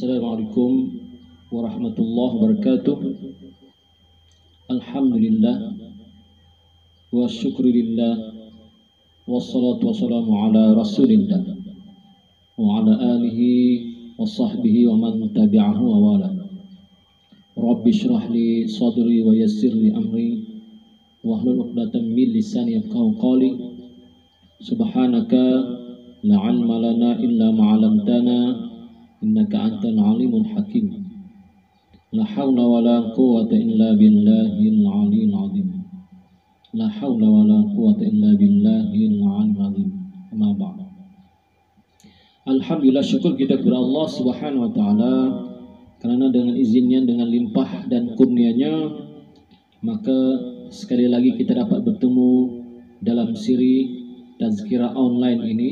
Assalamualaikum warahmatullahi wabarakatuh. Alhamdulillah wa syukurillah wassalatu wassalamu ala rasulillah wa ala alihi wa sahbihi wa man tabi'ahu wa wala. Rabbi syrah li sadri wa yassir li amri wahlul 'uqdatam min lisani yafqahu qawli. Subhanaka la 'ilma lana illa ma 'allamtana innaka antal alimul hakim. La haula wala quwwata illa billahil aliyil azim. La haula wala quwwata illa billahil aliyil azim. Amma ba'd. Alhamdulillah, syukur kita kepada Allah Subhanahu wa taala karena dengan izinnya, dengan limpah dan kurnianya, maka sekali lagi kita dapat bertemu dalam siri tazkirah online ini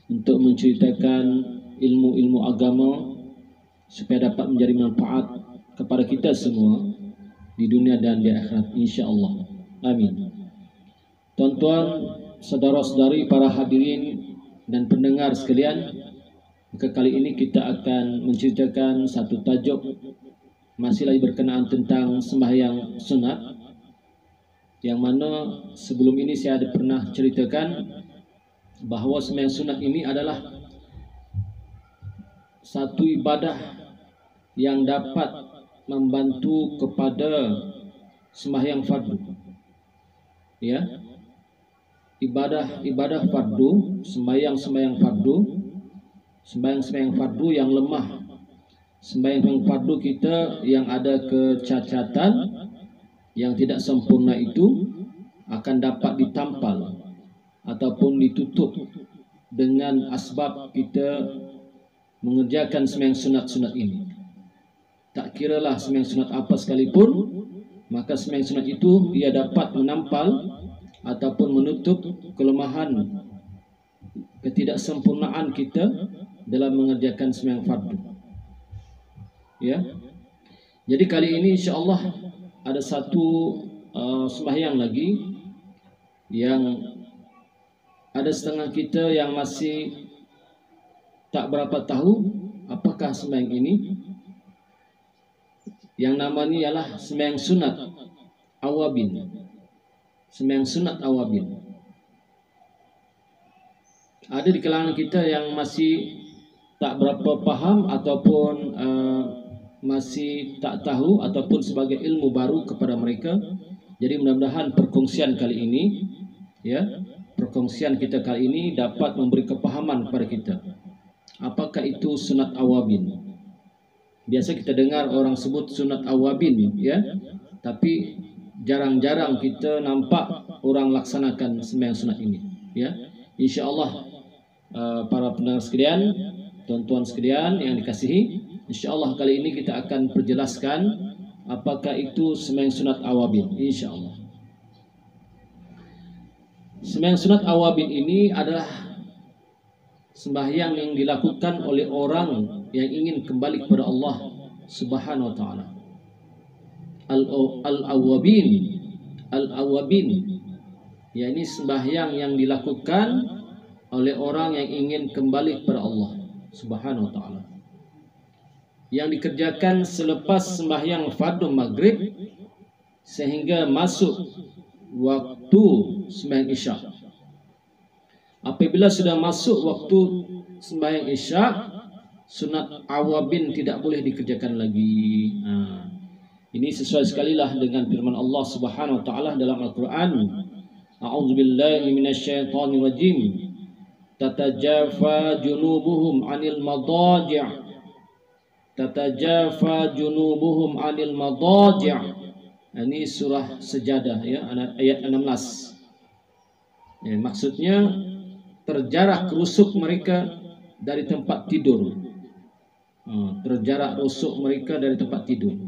untuk menceritakan ilmu-ilmu agama supaya dapat menjadi manfaat kepada kita semua di dunia dan di akhirat, insya-Allah. Amin. Tuan-tuan, saudara-saudari, para hadirin dan pendengar sekalian, maka kali ini kita akan menceritakan satu tajuk masih lagi berkenaan tentang sembahyang sunat, yang mana sebelum ini saya ada pernah ceritakan bahawa sembahyang sunat ini adalah satu ibadah yang dapat membantu kepada sembahyang fardu. Ya. Ibadah fardu, sembahyang fardu yang lemah. Sembahyang fardu kita yang ada kecacatan, yang tidak sempurna itu akan dapat ditampal ataupun ditutup dengan asbab kita mengerjakan sembahyang sunat-sunat ini. Tak kiralah sembahyang sunat apa sekalipun, maka sembahyang sunat itu ia dapat menampal ataupun menutup kelemahan, ketidaksempurnaan kita dalam mengerjakan sembahyang fardu. Ya. Jadi kali ini insya-Allah ada satu sembahyang lagi yang ada setengah kita yang masih tak berapa tahu apakah sembahyang ini, yang namanya ialah sembahyang sunat awabin. Sembahyang sunat awabin. Ada di kalangan kita yang masih tak berapa paham ataupun masih tak tahu ataupun sebagai ilmu baru kepada mereka. Jadi mudah-mudahan perkongsian kali ini, ya, perkongsian kita kali ini dapat memberi kepahaman kepada kita. Apakah itu sunat awabin? Biasa kita dengar orang sebut sunat awabin, ya. Tapi jarang-jarang kita nampak orang laksanakan sembahyang sunat ini, ya. Insya-Allah para pendengar sekalian, tuan-tuan sekalian yang dikasihi, insya-Allah kali ini kita akan perjelaskan apakah itu sembahyang sunat awabin, insya-Allah. Sembahyang sunat awabin ini adalah sembahyang yang dilakukan oleh orang yang ingin kembali kepada Allah Subhanahu wa taala. Al-awabin, yakni sembahyang yang dilakukan oleh orang yang ingin kembali kepada Allah Subhanahu wa taala, yang dikerjakan selepas sembahyang fardu maghrib sehingga masuk waktu sembahyang isya. Apabila sudah masuk waktu sembahyang isya, sunat awabin tidak boleh dikerjakan lagi. Ini sesuai sekali lah dengan firman Allah Subhanahu wa taala dalam Al-Qur'an. A'udzubillahi minasyaitonir rajim. Tatajafa junubuhum 'anil madaji'. Tatajafa junubuhum 'anil madaji'. Ini surah Sajadah, ya, ayat 16. Ya, maksudnya terjarak rusuk mereka dari tempat tidur. Terjarak rusuk mereka dari tempat tidur.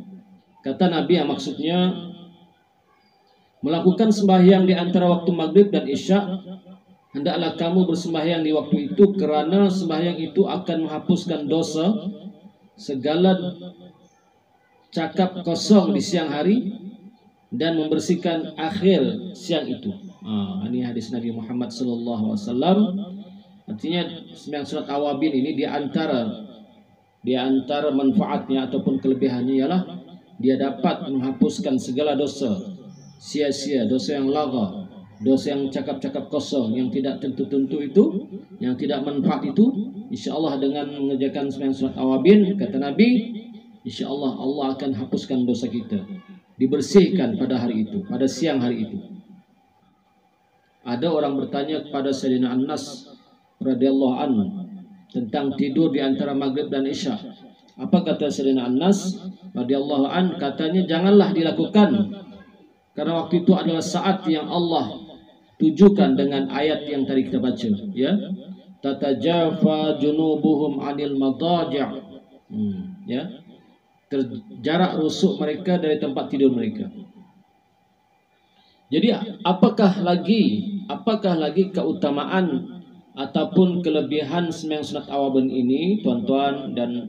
Kata Nabi yang maksudnya melakukan sembahyang di antara waktu maghrib dan isya, hendaklah kamu bersembahyang di waktu itu, kerana sembahyang itu akan menghapuskan dosa segala cakap kosong di siang hari dan membersihkan akhir siang itu. Ini hadis Nabi Muhammad sallallahu alaihi wasallam. Artinya sembahyang sunat awabin ini di antara Di antara manfaatnya ataupun kelebihannya ialah dia dapat menghapuskan segala dosa sia-sia, dosa yang lagha, dosa yang cakap-cakap kosong, yang tidak tentu-tentu itu, yang tidak manfaat itu. InsyaAllah dengan mengerjakan sembahyang sunat awabin, kata Nabi, InsyaAllah Allah akan hapuskan dosa kita, dibersihkan pada hari itu, pada siang hari itu. Ada orang bertanya kepada Sayyidina Anas radhiyallahu anhu tentang tidur di antara maghrib dan isya. Apa kata Sayyidina Anas radhiyallahu anhu? Katanya janganlah dilakukan, karena waktu itu adalah saat yang Allah tujukan dengan ayat yang tadi kita baca, ya. Tatajafa junubuhum 'anil madaji'. Ya. Terjarak rusuk mereka dari tempat tidur mereka. Jadi apakah lagi keutamaan ataupun kelebihan sembahyang sunat awabin ini, tuan-tuan dan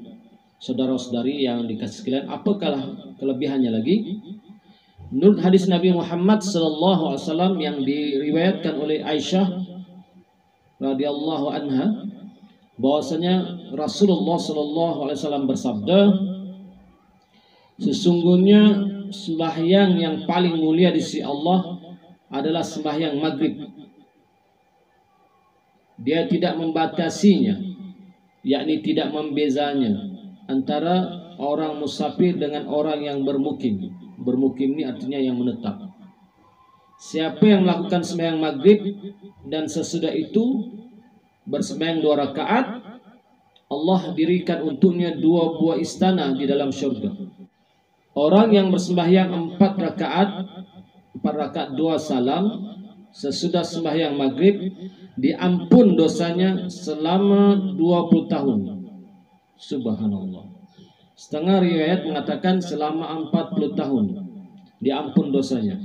saudara-saudari yang dikasih sekalian? Apakah kelebihannya lagi? Menurut hadis Nabi Muhammad SAW yang diriwayatkan oleh Aisyah radhiyallahu anha, bahwasanya Rasulullah SAW bersabda, sesungguhnya sembahyang yang paling mulia di sisi Allah adalah sembahyang maghrib. Dia tidak membatasinya, yakni tidak membezanya antara orang musafir dengan orang yang bermukim. Bermukim ini artinya yang menetap. Siapa yang melakukan sembahyang maghrib dan sesudah itu bersembahyang 2 rakaat, Allah dirikan untuknya 2 buah istana di dalam syurga. Orang yang bersembahyang 4 rakaat 2 salam sesudah sembahyang maghrib, diampun dosanya selama 20 tahun. Subhanallah. Setengah riwayat mengatakan selama 40 tahun diampun dosanya.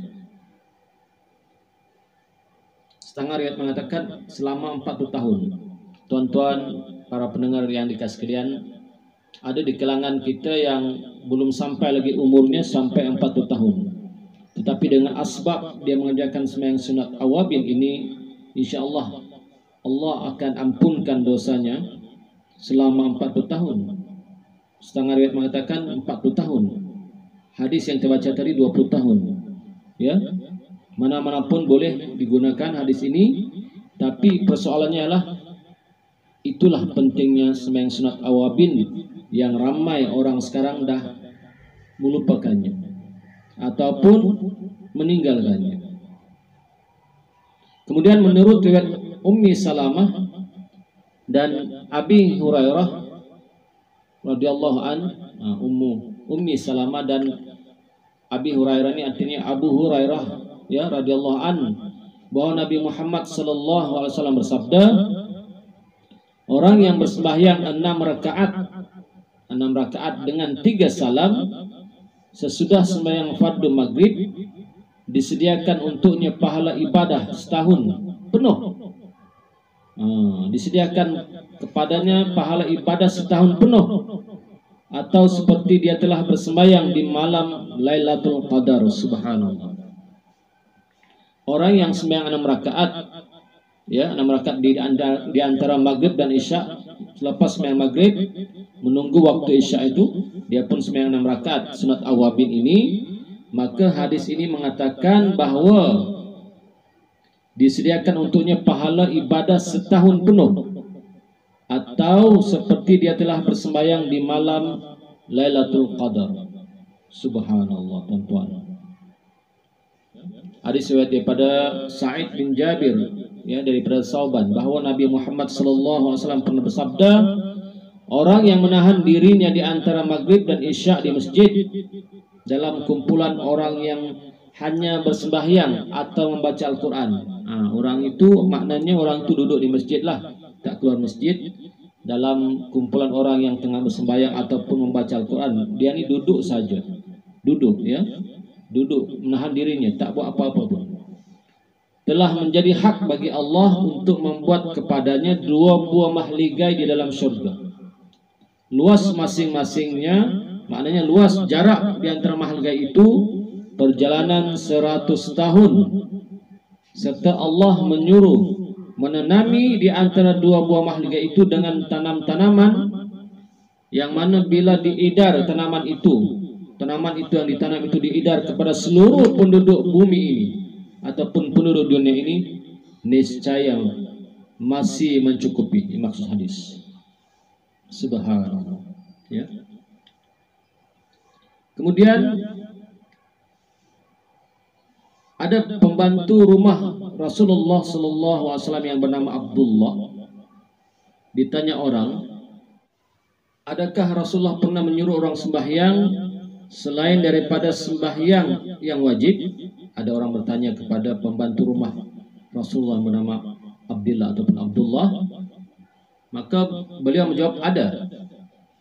Setengah riwayat mengatakan selama 40 tahun. Tuan-tuan, para pendengar yang dikasih sekalian, ada di kalangan kita yang belum sampai lagi umurnya sampai 40 tahun. Tetapi dengan asbab dia mengerjakan sembahyang sunat awabin ini, insyaallah Allah akan ampunkan dosanya selama 40 tahun. Setengah riwayat mengatakan 40 tahun. Hadis yang terbaca tadi 20 tahun. Ya. Mana-mana pun boleh digunakan hadis ini, tapi persoalannya adalah itulah pentingnya sembahyang sunat awabin yang ramai orang sekarang dah melupakannya ataupun meninggalkannya. Kemudian menurut riwayat Ummi Salamah dan Abi Hurairah radhiyallahu an, Ummi Salamah dan Abi Hurairah ini artinya Abu Hurairah, ya, radhiyallahu an, bahwa Nabi Muhammad sallallahu alaihi wasallam bersabda, orang yang bersembahyang 6 rakaat dengan 3 salam sesudah sembahyang fardu maghrib, disediakan untuknya pahala ibadah setahun penuh. Disediakan kepadanya pahala ibadah setahun penuh, atau seperti dia telah bersembahyang di malam Lailatul Qadar. Subhanallah. Orang yang sembahyang 6 rakaat, ya, 6 rakaat di antara maghrib dan isya, selepas sembahyang maghrib menunggu waktu isya itu, dia pun sembahyang 6 rakaat sunat awabin ini, maka hadis ini mengatakan bahwa disediakan untuknya pahala ibadah setahun penuh, atau seperti dia telah bersembahyang di malam Lailatul Qadar. Subhanallah, tuan-tuan. Hadis riwayat daripada Sa'id bin Jabir, ya, daripada Sauban, bahwa Nabi Muhammad SAW pernah bersabda, orang yang menahan dirinya di antara maghrib dan isya di masjid dalam kumpulan orang yang hanya bersembahyang atau membaca Al-Quran. Orang itu maknanya orang itu duduk di masjid lah, tak keluar masjid. Dalam kumpulan orang yang tengah bersembahyang ataupun membaca Al-Quran, dia ini duduk saja, duduk, ya, duduk, menahan dirinya, tak buat apa-apa pun. Telah menjadi hak bagi Allah untuk membuat kepadanya 2 buah mahligai di dalam syurga. Luas masing-masingnya, maknanya luas jarak di antara mahligai itu perjalanan 100 tahun. Serta Allah menyuruh menanami di antara 2 buah mahligai itu dengan tanam-tanaman yang mana bila diedar tanaman itu yang ditanam itu diedar kepada seluruh penduduk bumi ini ataupun penduduk dunia ini, niscaya masih mencukupi. Ini maksud hadis. Subhanallah. Ya. Kemudian ada pembantu rumah Rasulullah SAW yang bernama Abdullah. Ditanya orang, adakah Rasulullah pernah menyuruh orang sembahyang selain daripada sembahyang yang wajib? Ada orang bertanya kepada pembantu rumah Rasulullah bernama Abdullah ataupun Abdullah. Maka beliau menjawab ada,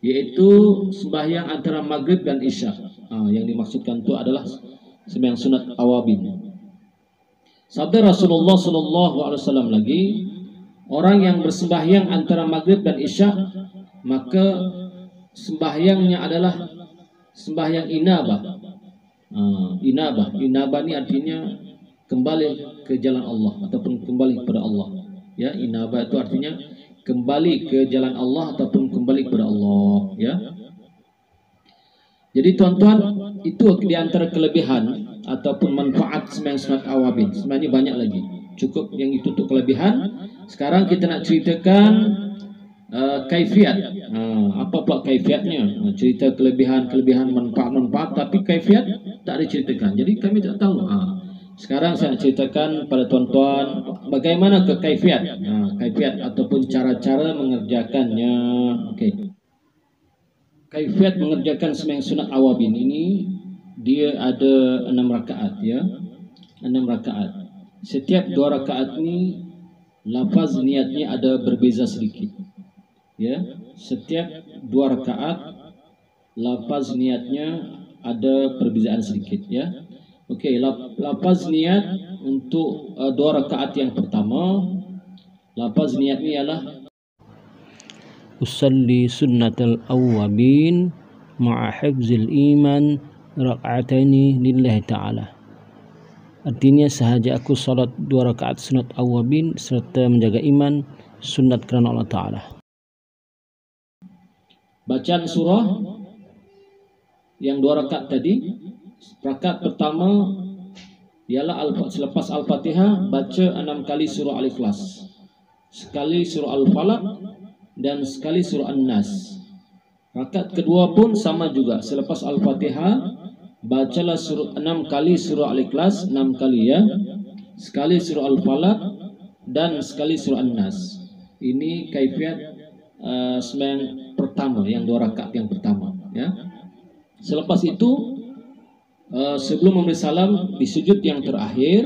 yaitu sembahyang antara maghrib dan isya. Yang dimaksudkan itu adalah sembahyang sunat awabin. Sabda Rasulullah SAW lagi, orang yang bersembahyang antara maghrib dan isya, maka sembahyangnya adalah sembahyang inabah. Inabah ini artinya kembali ke jalan Allah ataupun kembali kepada Allah. Ya, inabah itu artinya kembali ke jalan Allah ataupun kembali kepada Allah. Ya. Jadi tuan-tuan, itu di antara kelebihan ataupun manfaat sembahyang sunat awabin. Sebenarnya banyak lagi. Cukup yang itu untuk kelebihan. Sekarang kita nak ceritakan kaifiat. Apa pula kaifiatnya? Cerita kelebihan, manfaat, tapi kaifiat tak diceritakan. Jadi kami tak tahu. Sekarang saya nak ceritakan pada tuan-tuan bagaimana ke kaifiat. Kaifiat ataupun cara-cara mengerjakannya. Okey. Kaifiat mengerjakan sembahyang sunat awabin ini, dia ada 6 rakaat, ya. 6 rakaat. Setiap 2 rakaat ni lafaz niatnya ada berbeza sedikit. Ya, setiap 2 rakaat lafaz niatnya ada perbezaan sedikit, ya. Okey, lafaz niat untuk 2 rakaat yang pertama, lafaz niatnya ialah usalli sunnatal awwabin ma'a hifzil iman raka'ataini lillahi ta'ala. Artinya sahaja aku salat 2 rakaat sunat awwabin serta menjaga iman sunat kerana Allah Ta'ala. Bacaan surah yang 2 rakaat tadi, rakaat pertama ialah selepas Al-Fatihah baca 6 kali surah Al-Ikhlas, sekali surah Al-Falaq dan sekali surah An-Nas. Rakaat kedua pun sama juga, selepas Al-Fatihah bacalah 6 kali surah Al-Ikhlas, 6 kali, ya, sekali surah Al-Falaq dan sekali surah An-Nas. Ini kaifiat sembahyang pertama, yang 2 rakaat yang pertama, ya. Selepas itu sebelum memberi salam di sujud yang terakhir,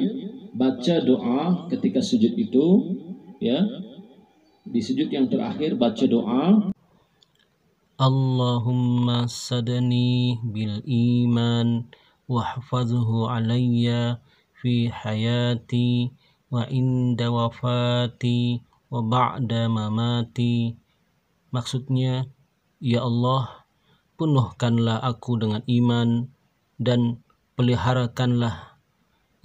baca doa ketika sujud itu, ya. Di sujud yang terakhir baca doa, Allahumma sadani bil iman wahfazhu alayya fi hayati wa inda wafati wa ba'da mamati. Maksudnya, ya Allah, penuhkanlah aku dengan iman dan peliharakanlah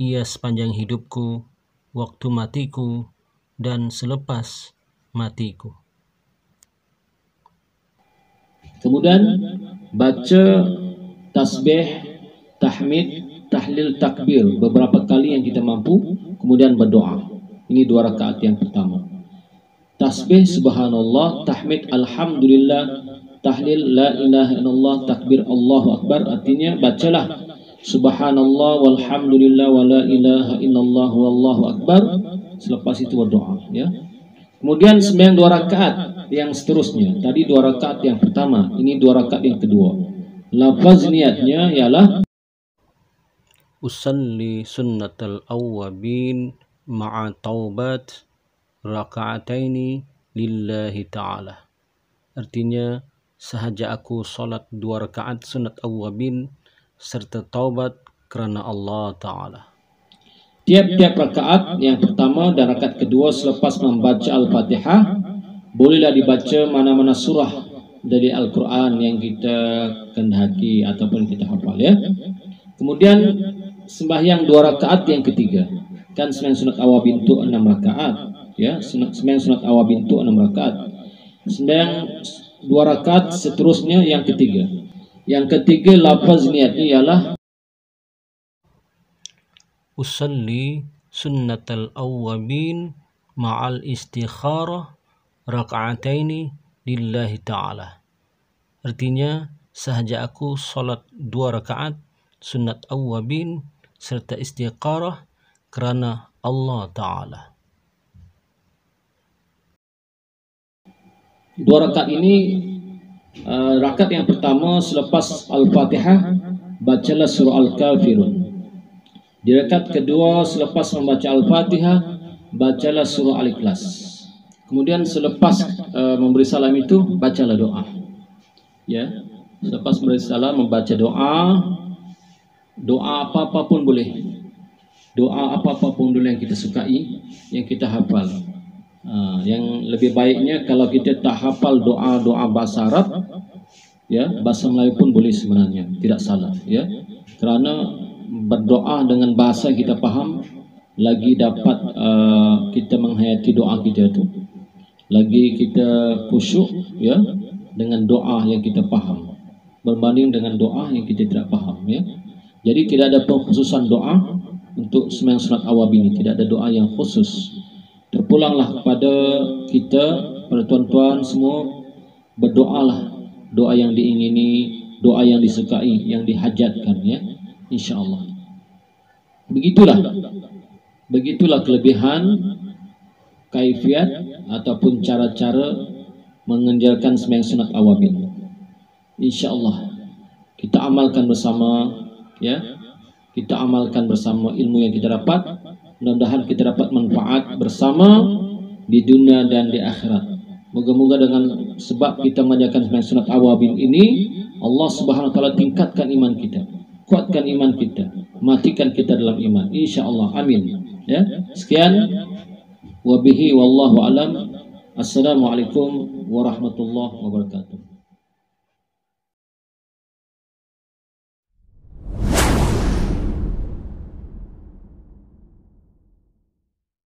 ia sepanjang hidupku, waktu matiku dan selepas matiku. Kemudian baca tasbih, tahmid, tahlil, takbir beberapa kali yang kita mampu, kemudian berdoa. Ini 2 rakaat yang pertama. Tasbih subhanallah, tahmid alhamdulillah, tahlil la ilaha illallah, takbir Allahu akbar. Artinya bacalah subhanallah walhamdulillah wa la ilaha illallah wallahu akbar. Selepas itu berdoa, ya. Kemudian sembahyang 2 rakaat yang seterusnya. Tadi 2 rakaat yang pertama, ini 2 rakaat yang kedua. Lafaz niatnya ialah usalli sunnatal awwabin ma'a taubat raka'ataini lillahi ta'ala. Artinya sahaja aku salat 2 rakaat sunat awwabin serta taubat kerana Allah Ta'ala. Tiap-tiap rakaat yang pertama dan rakaat kedua selepas membaca Al-Fatihah, bolehlah dibaca mana-mana surah dari Al-Quran yang kita kehendaki ataupun kita hafal, ya. Kemudian sembahyang 2 rakaat yang ketiga. Kan sembahyang sunat awabin itu 6 rakaat, ya. Sembahyang sunat awabin itu 6 rakaat. Sembahyang 2 rakaat seterusnya yang ketiga. Yang ketiga lafaz niatnya ialah usalli sunnatal awwabin ma'al istikharah raka'ataini lillahi ta'ala. Artinya, sahaja aku solat 2 rakaat sunat awwabin serta istikharah kerana Allah Ta'ala. 2 rakaat ini, rakaat yang pertama selepas Al-Fatihah bacalah surah Al-Kafirun. Di rakaat kedua selepas membaca Al-Fatihah bacalah surah Al-Ikhlas. Kemudian selepas memberi salam itu bacalah doa. Ya, selepas memberi salam membaca doa. Doa apa-apa pun boleh. Doa apa-apa pun boleh yang kita sukai, yang kita hafal. Yang lebih baiknya kalau kita tak hafal doa-doa bahasa Arab, ya, bahasa Melayu pun boleh sebenarnya, tidak salah, ya. Kerana berdoa dengan bahasa yang kita faham lagi dapat kita menghayati doa kita itu. Lagi kita khusyuk, ya, dengan doa yang kita faham berbanding dengan doa yang kita tidak faham, ya. Jadi tidak ada pengkhususan doa untuk sembahyang sunat awwabin ini, tidak ada doa yang khusus. Terpulanglah kepada kita, pada tuan-tuan semua, berdoalah doa yang diingini, doa yang disukai, yang dihajatkan, ya, insya-Allah. Begitulah kelebihan, kaifiat ataupun cara-cara mengerjakan sembahyang sunat awwabin. Insya-Allah kita amalkan bersama, ya. Kita amalkan bersama ilmu yang kita dapat. Mudah-mudahan kita dapat manfaat bersama di dunia dan di akhirat. Moga-moga dengan sebab kita mengerjakan sembahyang sunat awwabin ini, Allah Subhanahu wa taala tingkatkan iman kita, kuatkan iman kita, matikan kita dalam iman, insyaallah. Amin. Ya, sekian, wabihi wallahu alam. Assalamualaikum warahmatullahi wabarakatuh.